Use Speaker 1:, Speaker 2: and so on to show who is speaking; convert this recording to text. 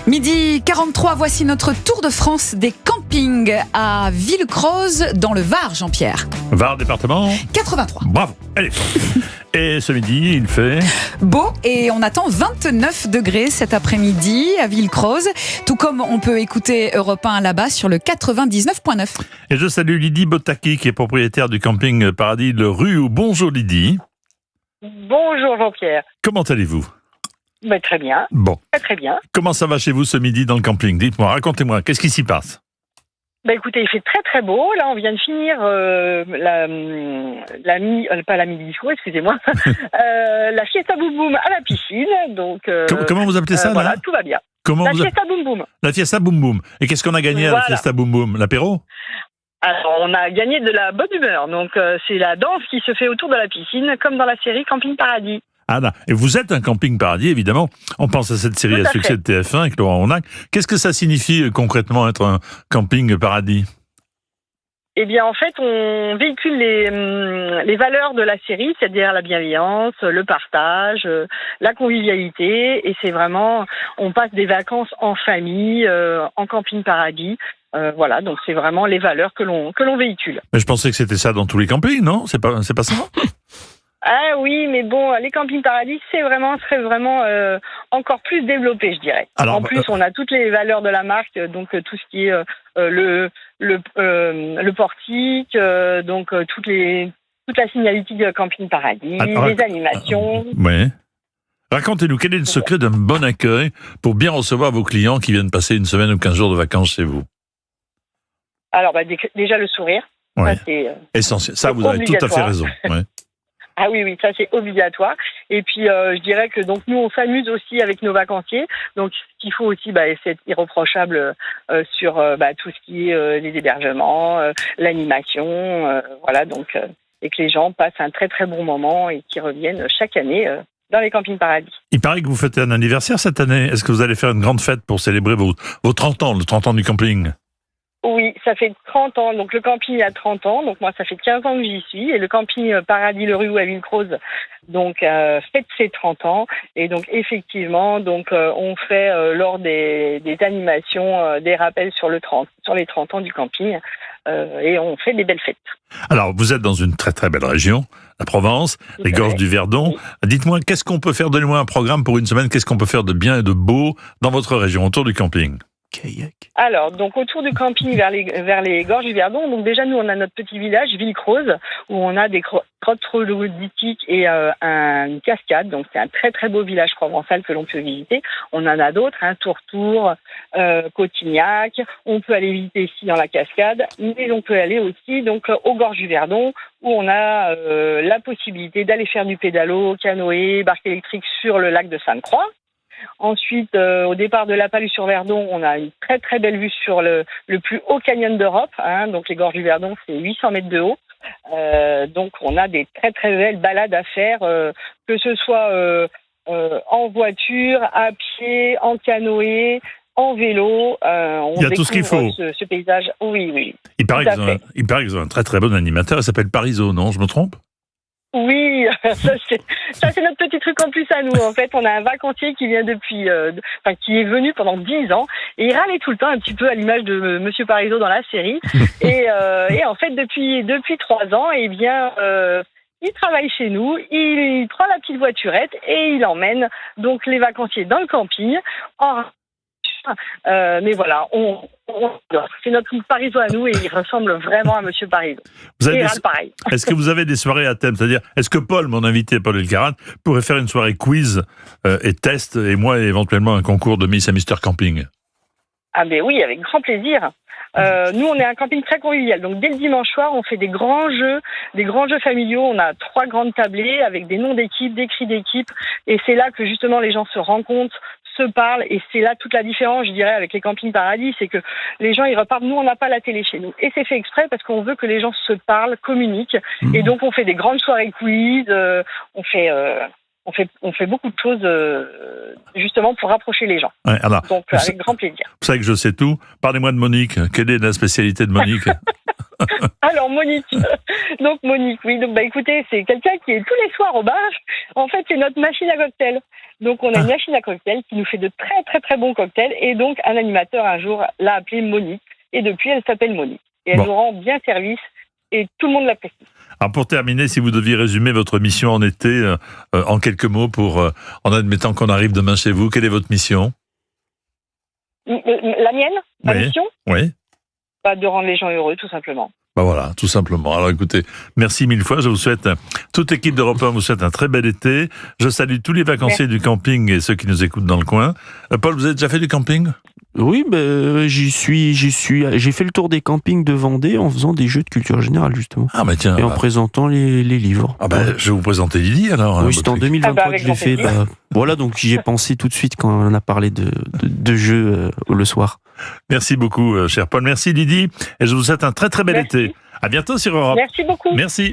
Speaker 1: Midi 43, voici notre tour de France des campings à Villecroze dans le Var, Jean-Pierre.
Speaker 2: Var, département
Speaker 1: 83.
Speaker 2: Bravo, elle est forte. Et ce midi, il fait
Speaker 1: Beau et on attend 29 degrés cet après-midi à Villecroze, tout comme on peut écouter Europe 1 là-bas sur le 99.9.
Speaker 2: Et je salue Lydie Botaki, qui est propriétaire du camping Paradis Le Rue. Bonjour Lydie.
Speaker 3: Bonjour Jean-Pierre.
Speaker 2: Comment allez-vous ?
Speaker 3: Très bien.
Speaker 2: Bon.
Speaker 3: Très bien.
Speaker 2: Comment ça va chez vous ce midi dans le camping ? Dites-moi, racontez-moi, qu'est-ce qui s'y passe ?
Speaker 3: Écoutez, il fait très très beau. Là, on vient de finir pas la midi-disco, excusez-moi, la fiesta boum boum à la piscine. Donc,
Speaker 2: comment vous appelez ça là ?
Speaker 3: Voilà, tout va bien. La fiesta boum boum.
Speaker 2: La fiesta boum boum. Et qu'est-ce qu'on a gagné à la fiesta boum boum ? L'apéro ?
Speaker 3: Alors, on a gagné de la bonne humeur. Donc, c'est la danse qui se fait autour de la piscine, comme dans la série Camping Paradis.
Speaker 2: Ah là, et vous êtes un camping paradis, évidemment. On pense à cette série à succès de TF1 avec Laurent Ronac. Qu'est-ce que ça signifie concrètement être un camping paradis ?
Speaker 3: Eh bien, en fait, on véhicule les valeurs de la série, c'est-à-dire la bienveillance, le partage, la convivialité. Et c'est vraiment, on passe des vacances en famille, en camping paradis. Voilà, donc c'est vraiment les valeurs que l'on véhicule.
Speaker 2: Mais je pensais que c'était ça dans tous les campings, non ? C'est pas ça ?
Speaker 3: Ah oui, mais bon, les campings paradis, serait vraiment encore plus développé, je dirais. Alors, en plus, on a toutes les valeurs de la marque, donc tout ce qui est le portique, donc toute la signalétique de camping paradis, les animations.
Speaker 2: Ouais. Racontez-nous, quel est le secret d'un bon accueil pour bien recevoir vos clients qui viennent passer une semaine ou 15 jours de vacances chez vous ?
Speaker 3: Alors, déjà le sourire.
Speaker 2: Ouais.
Speaker 3: Ça, c'est
Speaker 2: essentiel. Ça, vous avez tout à fait raison. Ouais.
Speaker 3: Ah oui, ça c'est obligatoire. Et puis je dirais que donc nous on s'amuse aussi avec nos vacanciers. Donc ce qu'il faut aussi, c'est être irréprochable sur tout ce qui est les hébergements, l'animation, voilà. Donc et que les gens passent un très très bon moment et qu'ils reviennent chaque année dans les campings paradis.
Speaker 2: Il paraît que vous fêtez un anniversaire cette année. Est-ce que vous allez faire une grande fête pour célébrer vos 30 ans, le 30 ans du camping ?
Speaker 3: Oui, ça fait 30 ans. Donc, le camping a 30 ans. Donc, moi, ça fait 15 ans que j'y suis. Et le camping Paradis Le Rue à Villecroze, donc, fête ses 30 ans. Et donc, effectivement, on fait, lors des animations, des rappels sur les 30 ans du camping. Et on fait des belles fêtes. Alors,
Speaker 2: vous êtes dans une très, très belle région, la Provence, les Gorges du Verdon. Oui. Dites-moi, qu'est-ce qu'on peut faire? Donnez-moi un programme pour une semaine. Qu'est-ce qu'on peut faire de bien et de beau dans votre région, autour du camping?
Speaker 3: Alors, donc autour du camping vers les Gorges du Verdon, donc déjà nous on a notre petit village Villecroze où on a des grottes troglodytiques et une cascade, donc c'est un très très beau village provençal que l'on peut visiter. On en a d'autres, Tourtour, Cotignac, on peut aller visiter ici dans la cascade, mais on peut aller aussi donc aux Gorges du Verdon où on a la possibilité d'aller faire du pédalo, canoë, barque électrique sur le lac de Sainte-Croix. Ensuite, au départ de La Palue-sur-Verdon, on a une très très belle vue sur le plus haut canyon d'Europe. Donc les Gorges du Verdon, c'est 800 mètres de haut. Donc on a des très très belles balades à faire, que ce soit en voiture, à pied, en canoë, en vélo.
Speaker 2: Il y a tout ce qu'il faut.
Speaker 3: Ce paysage. Oui.
Speaker 2: Il paraît qu'ils ont un très très bon animateur. Il s'appelle Parisot, non ? Je me trompe ?
Speaker 3: Oui, ça c'est notre petit truc en plus à nous. En fait, on a un vacancier qui vient qui est venu pendant 10 ans et il râlait tout le temps un petit peu à l'image de Monsieur Parisot dans la série. Et en fait, depuis 3 ans, il travaille chez nous, il prend la petite voiturette et il emmène donc les vacanciers dans le camping. Mais voilà, c'est notre Parisot à nous et il ressemble vraiment à Monsieur Parisot. Pareil.
Speaker 2: Est-ce que vous avez des soirées à thème ? C'est-à-dire, est-ce que Paul, mon invité, Paul Elkarat, pourrait faire une soirée quiz et test, et moi éventuellement un concours de Miss et Mister Camping ?
Speaker 3: Ah mais oui, avec grand plaisir. Nous, on est un camping très convivial. Donc, dès le dimanche soir, on fait des grands jeux familiaux. On a 3 grandes tablées avec des noms d'équipes, des cris d'équipe. Et c'est là que, justement, les gens se rencontrent, se parlent. Et c'est là toute la différence, je dirais, avec les campings paradis. C'est que les gens, ils repartent. Nous, on n'a pas la télé chez nous. Et c'est fait exprès parce qu'on veut que les gens se parlent, communiquent. Et donc, on fait des grandes soirées quiz. On fait beaucoup de choses justement pour rapprocher les gens.
Speaker 2: Ouais, alors,
Speaker 3: donc avec grand plaisir.
Speaker 2: Vous savez que je sais tout. Parlez-moi de Monique. Quelle est la spécialité de Monique ?
Speaker 3: Alors Monique, donc Monique, oui, donc écoutez, c'est quelqu'un qui est tous les soirs au bar. En fait, c'est notre machine à cocktail. Donc on a une machine à cocktail qui nous fait de très très très bons cocktails et donc un animateur un jour l'a appelée Monique et depuis elle s'appelle Monique et elle nous rend bien service et tout le monde l'apprécie.
Speaker 2: Alors pour terminer, si vous deviez résumer votre mission en été en quelques mots en admettant qu'on arrive demain chez vous, quelle est votre mission ?
Speaker 3: La mienne, ma mission ?
Speaker 2: Oui.
Speaker 3: De rendre les gens heureux, tout simplement.
Speaker 2: Voilà, tout simplement. Alors écoutez, merci mille fois. Je vous souhaite, toute l'équipe d'Europe 1 vous souhaite un très bel été. Je salue tous les vacanciers du camping et ceux qui nous écoutent dans le coin. Paul, vous avez déjà fait du camping ?
Speaker 4: Oui, j'ai fait le tour des campings de Vendée en faisant des jeux de culture générale, justement.
Speaker 2: Ah bah tiens.
Speaker 4: Et en présentant les livres.
Speaker 2: Ah bah, je vais vous présenter Lydie alors.
Speaker 4: Oui, c'était en 2023 que je l'ai fait. Voilà, donc j'y ai pensé tout de suite quand on a parlé de jeux le soir.
Speaker 2: Merci beaucoup, cher Paul. Merci Lydie. Et je vous souhaite un très très bel été. À bientôt sur Europe.
Speaker 3: Merci beaucoup.
Speaker 2: Merci.